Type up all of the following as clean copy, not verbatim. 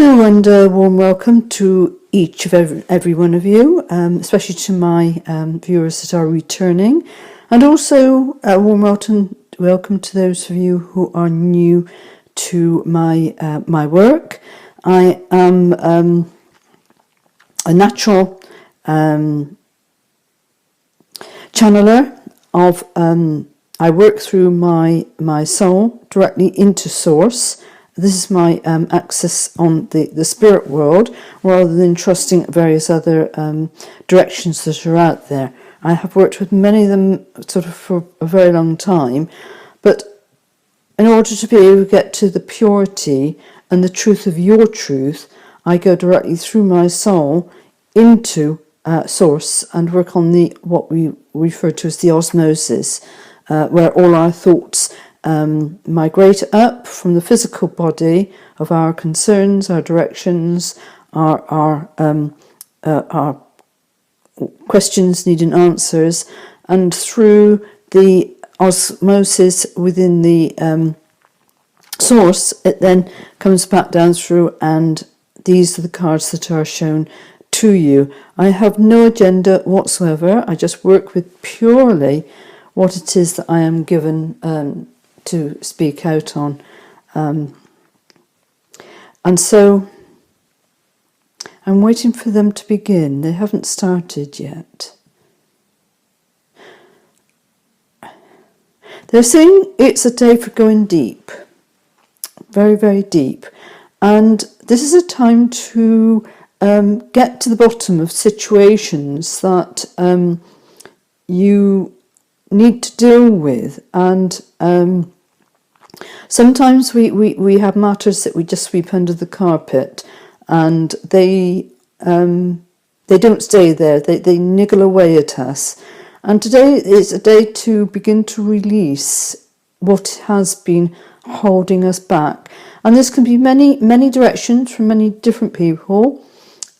Hello and a warm welcome to each of every one of you, especially to my viewers that are returning, and also a warm welcome to those of you who are new to my work. I am a natural channeler of I work through my soul directly into source. This is my access on the spirit world, rather than trusting various other directions that are out there. I have worked with many of them sort of for a very long time, but in order to be able to get to the purity and the truth of your truth, I go directly through my soul into source and work on what we refer to as the osmosis, where all our thoughts migrate up from the physical body of our concerns, our directions, our questions needing answers, and through the osmosis within the source, it then comes back down through, and these are the cards that are shown to you. I have no agenda whatsoever. I just work with purely what it is that I am given to speak out on. And so I'm waiting for them to begin. They haven't started yet. They're saying it's a day for going deep. Very, very deep. And this is a time to get to the bottom of situations that you need to deal with. And sometimes we have matters that we just sweep under the carpet, and they don't stay there. They niggle away at us. And today is a day to begin to release what has been holding us back. And this can be many directions from many different people.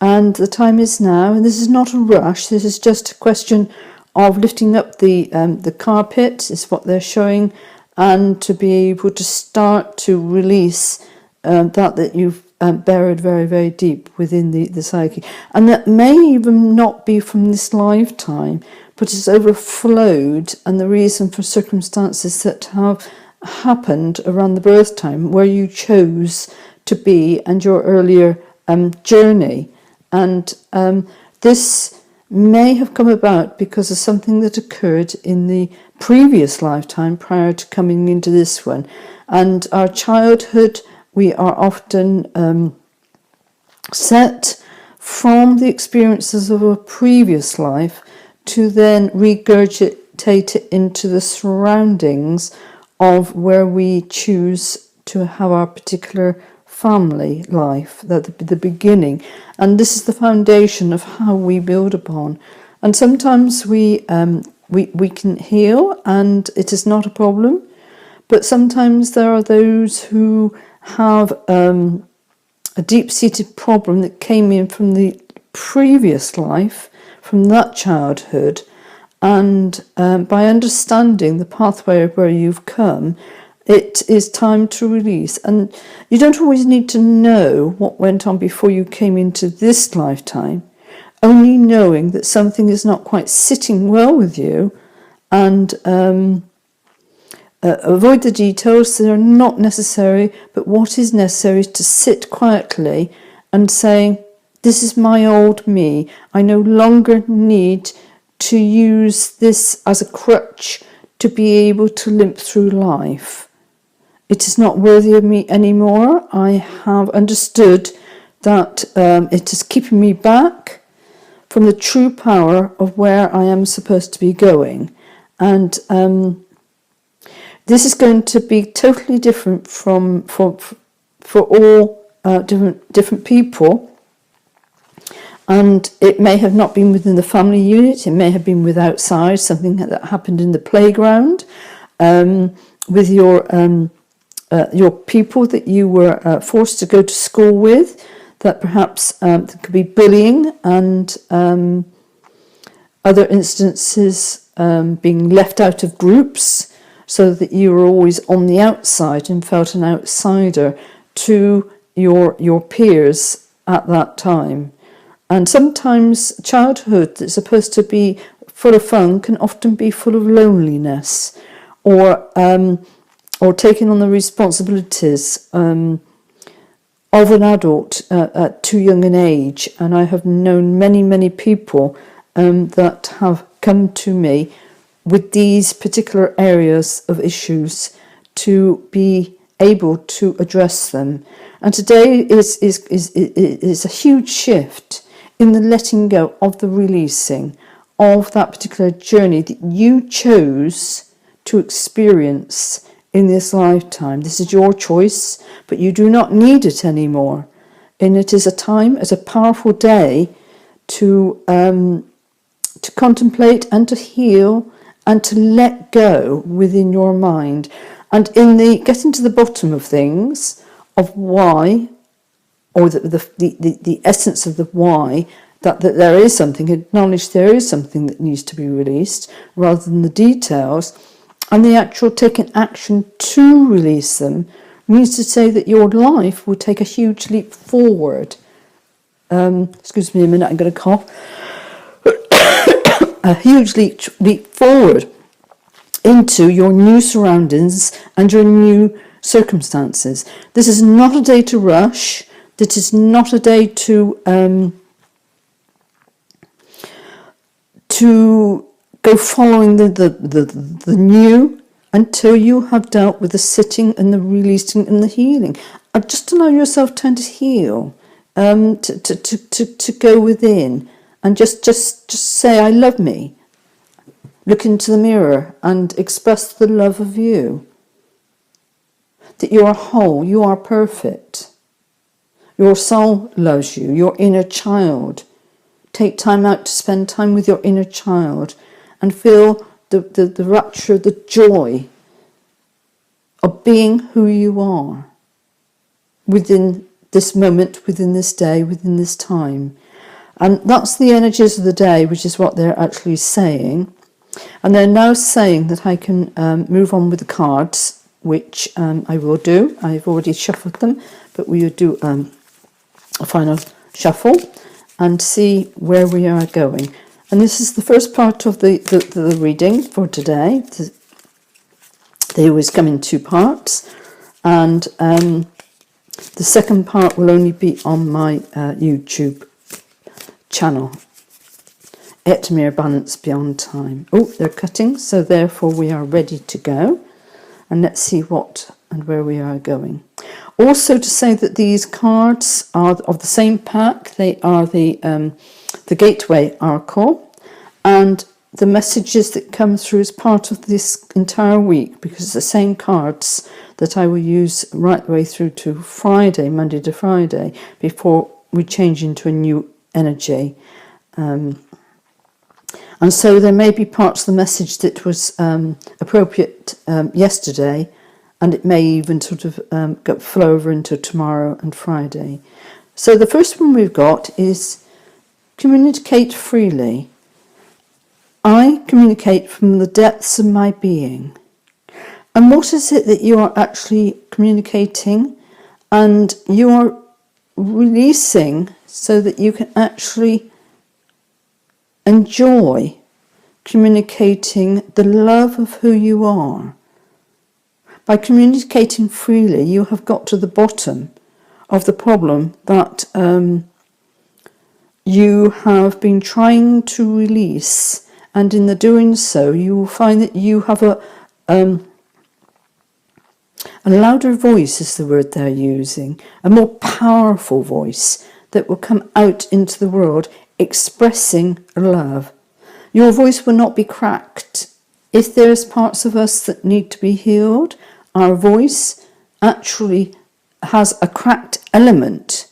And the time is now. And this is not a rush. This is just a question of lifting up the carpet, is what they're showing, and to be able to start to release that you've buried very, very deep within the psyche. And that may even not be from this lifetime, but it's overflowed, and the reason for circumstances that have happened around the birth time where you chose to be, and your earlier journey. And this may have come about because of something that occurred in the previous lifetime prior to coming into this one. And our childhood, we are often set from the experiences of a previous life to then regurgitate it into the surroundings of where we choose to have our particular family life, the beginning. And this is the foundation of how we build upon. And sometimes we can heal, and it is not a problem. But sometimes there are those who have a deep-seated problem that came in from the previous life, from that childhood. And by understanding the pathway of where you've come, it is time to release. And you don't always need to know what went on before you came into this lifetime. Only knowing that something is not quite sitting well with you, and avoid the details that are not necessary, but what is necessary is to sit quietly and say, this is my old me. I no longer need to use this as a crutch to be able to limp through life. It is not worthy of me anymore. I have understood that it is keeping me back from the true power of where I am supposed to be going. And this is going to be totally different for all different people. And it may have not been within the family unit. It may have been with outside, something that happened in the playground, with your people that you were forced to go to school with, that perhaps there could be bullying, and other instances being left out of groups, so that you were always on the outside and felt an outsider to your peers at that time. And sometimes childhood that's supposed to be full of fun can often be full of loneliness, or taking on the responsibilities of an adult at too young an age. And I have known many people that have come to me with these particular areas of issues to be able to address them. And today is a huge shift in the letting go of the releasing of that particular journey that you chose to experience in this lifetime. This is your choice, but you do not need it anymore. And it is a time, it's a powerful day to contemplate and to heal and to let go within your mind. And in the getting to the bottom of things, of why, or the essence of the why, that there is something, acknowledge there is something that needs to be released, rather than the details, and the actual taking action to release them, means to say that your life will take a huge leap forward. Excuse me a minute, I'm going to cough. A huge leap forward into your new surroundings and your new circumstances. This is not a day to rush. This is not a day to go following the new until you have dealt with the sitting and the releasing and the healing. Just allow yourself time to heal, to go within, and just say, I love me. Look into the mirror and express the love of you. That you are whole, you are perfect. Your soul loves you, your inner child. Take time out to spend time with your inner child and feel the rapture, the joy of being who you are within this moment, within this day, within this time. And that's the energies of the day, which is what they're actually saying. And they're now saying that I can move on with the cards, which I will do. I've already shuffled them, but we will do a final shuffle and see where we are going. And this is the first part of the reading for today. They always come in two parts, and the second part will only be on my YouTube channel. Etmir Balance Beyond Time. Oh, they're cutting, so therefore we are ready to go. And let's see what and where we are going. Also to say that these cards are of the same pack. They are the Gateway Oracle, and the messages that come through as part of this entire week, because it's the same cards that I will use right the way through to Friday, Monday to Friday, before we change into a new energy. And so there may be parts of the message that was appropriate yesterday, and it may even sort of flow over into tomorrow and Friday. So the first one we've got is communicate freely. I communicate from the depths of my being. And what is it that you are actually communicating and you are releasing so that you can actually enjoy communicating the love of who you are? By communicating freely, you have got to the bottom of the problem that you have been trying to release, and in the doing so, you will find that you have a louder voice is the word they're using, a more powerful voice that will come out into the world expressing love. Your voice will not be cracked. If there's parts of us that need to be healed, our voice actually has a cracked element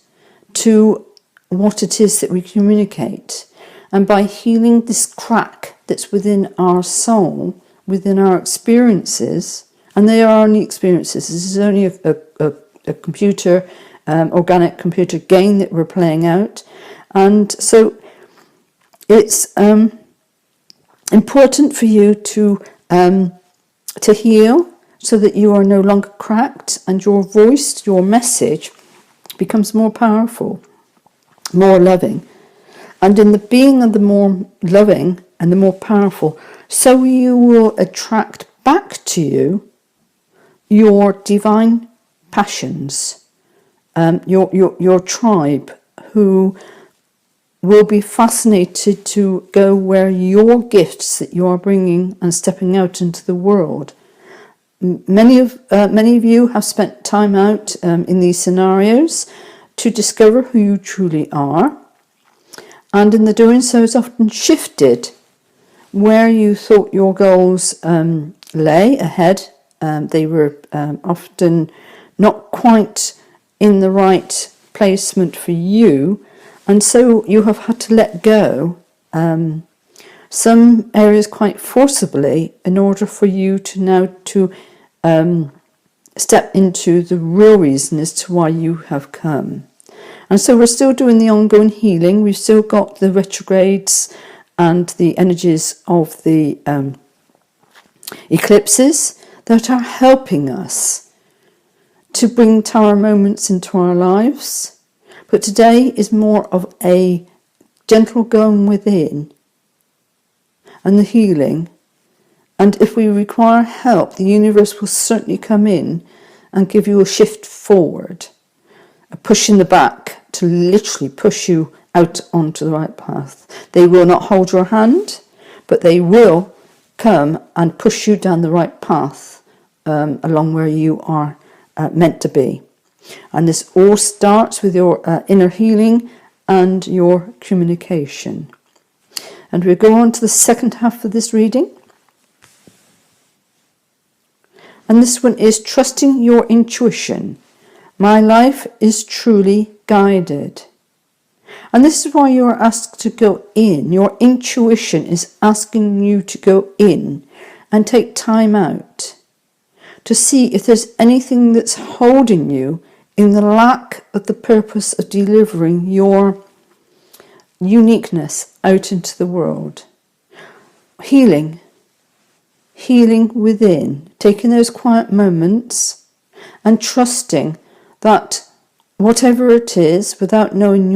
to what it is that we communicate. And by healing this crack that's within our soul, within our experiences, and they are only experiences, this is only a computer, organic computer game that we're playing out. And so it's important for you to heal so that you are no longer cracked, and your voice, your message, becomes more powerful, more loving. And in the being of the more loving and the more powerful, so you will attract back to you your divine passions, your tribe, who will be fascinated to go where your gifts that you are bringing and stepping out into the world. Many of you have spent time out in these scenarios to discover who you truly are, and in the doing so has often shifted where you thought your goals lay ahead. They were often not quite in the right placement for you, and so you have had to let go some areas quite forcibly in order for you to now to step into the real reason as to why you have come. And so we're still doing the ongoing healing. We've still got the retrogrades and the energies of the eclipses that are helping us to bring tower moments into our lives. But today is more of a gentle going within and the healing. And if we require help, the universe will certainly come in and give you a shift forward, a push in the back to literally push you out onto the right path. They will not hold your hand, but they will come and push you down the right path along where you are meant to be. And this all starts with your inner healing and your communication. And we go on to the second half of this reading. And this one is trusting your intuition. My life is truly guided. And this is why you are asked to go in. Your intuition is asking you to go in and take time out to see if there's anything that's holding you in the lack of the purpose of delivering your uniqueness out into the world. Healing within, taking those quiet moments and trusting that whatever it is, without knowing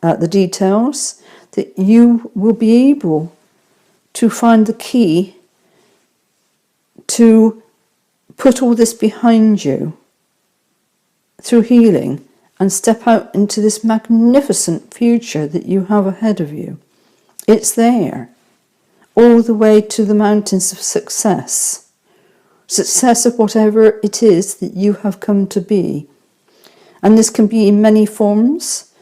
the details, that you will be able to find the key to put all this behind you through healing and step out into this magnificent future that you have ahead of you. It's there, all the way to the mountains of success of whatever it is that you have come to be. And this can be in many forms,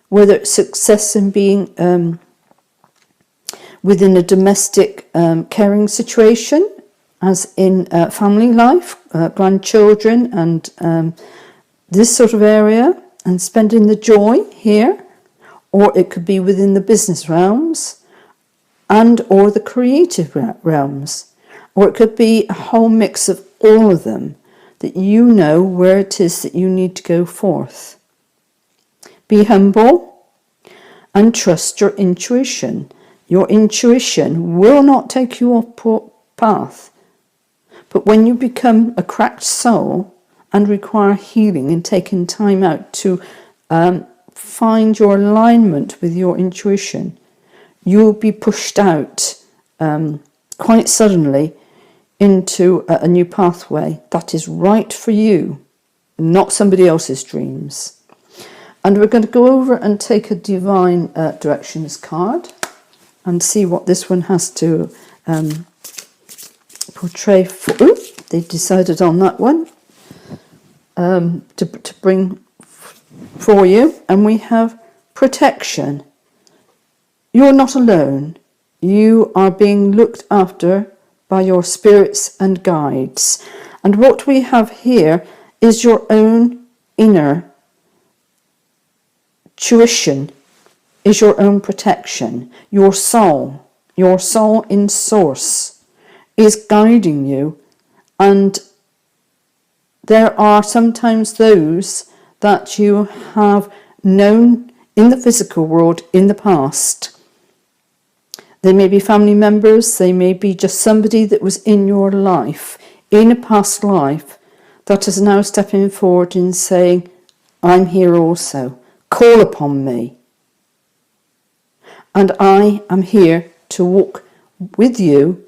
whether it's success in being within a domestic caring situation, as in family life, grandchildren and this sort of area, and spending the joy here, or it could be within the business realms and or the creative realms, or it could be a whole mix of all of them, that you know where it is that you need to go forth. Be humble and trust your intuition. Your intuition will not take you off path. But when you become a cracked soul and require healing and taking time out to find your alignment with your intuition, you'll be pushed out quite suddenly into a new pathway that is right for you, not somebody else's dreams. And we're going to go over and take a divine directions card and see what this one has to portray for. They decided on that one to bring for you. And we have protection. You're not alone. You are being looked after by your spirits and guides. And what we have here is your own inner tuition, is your own protection. Your soul in source is guiding you. And there are sometimes those that you have known in the physical world in the past. They may be family members, they may be just somebody that was in your life, in a past life, that is now stepping forward and saying, I'm here also. Call upon me. And I am here to walk with you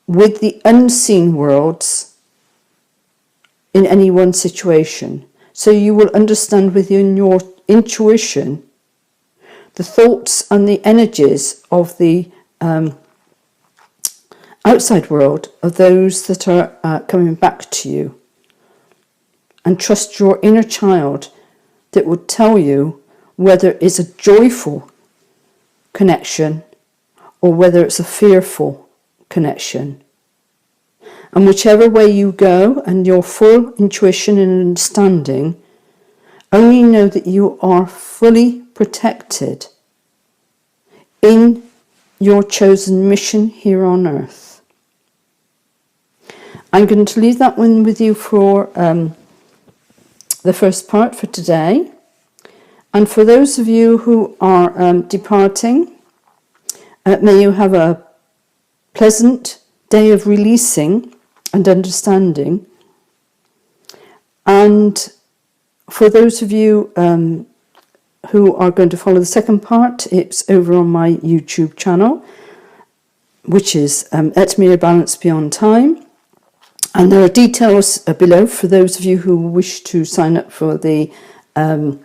with the unseen worlds in any one situation. So you will understand within your intuition the thoughts and the energies of the outside world of those that are coming back to you. And trust your inner child that will tell you whether it's a joyful connection or whether it's a fearful connection. And whichever way you go and your full intuition and understanding, only know that you are fully protected in your chosen mission here on earth. I'm going to leave that one with you for the first part for today. And for those of you who are departing, may you have a pleasant day of releasing and understanding. And for those of you who are going to follow the second part, it's over on my YouTube channel, which is Etmir Balance Beyond Time. And there are details below for those of you who wish to sign up for the Etmir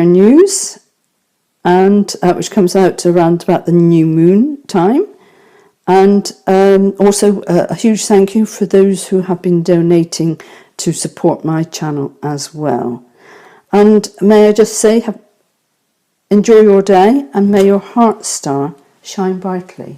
News, and which comes out around about the new moon time. And also a huge thank you for those who have been donating to support my channel as well. And may I just say, enjoy your day, and may your heart star shine brightly.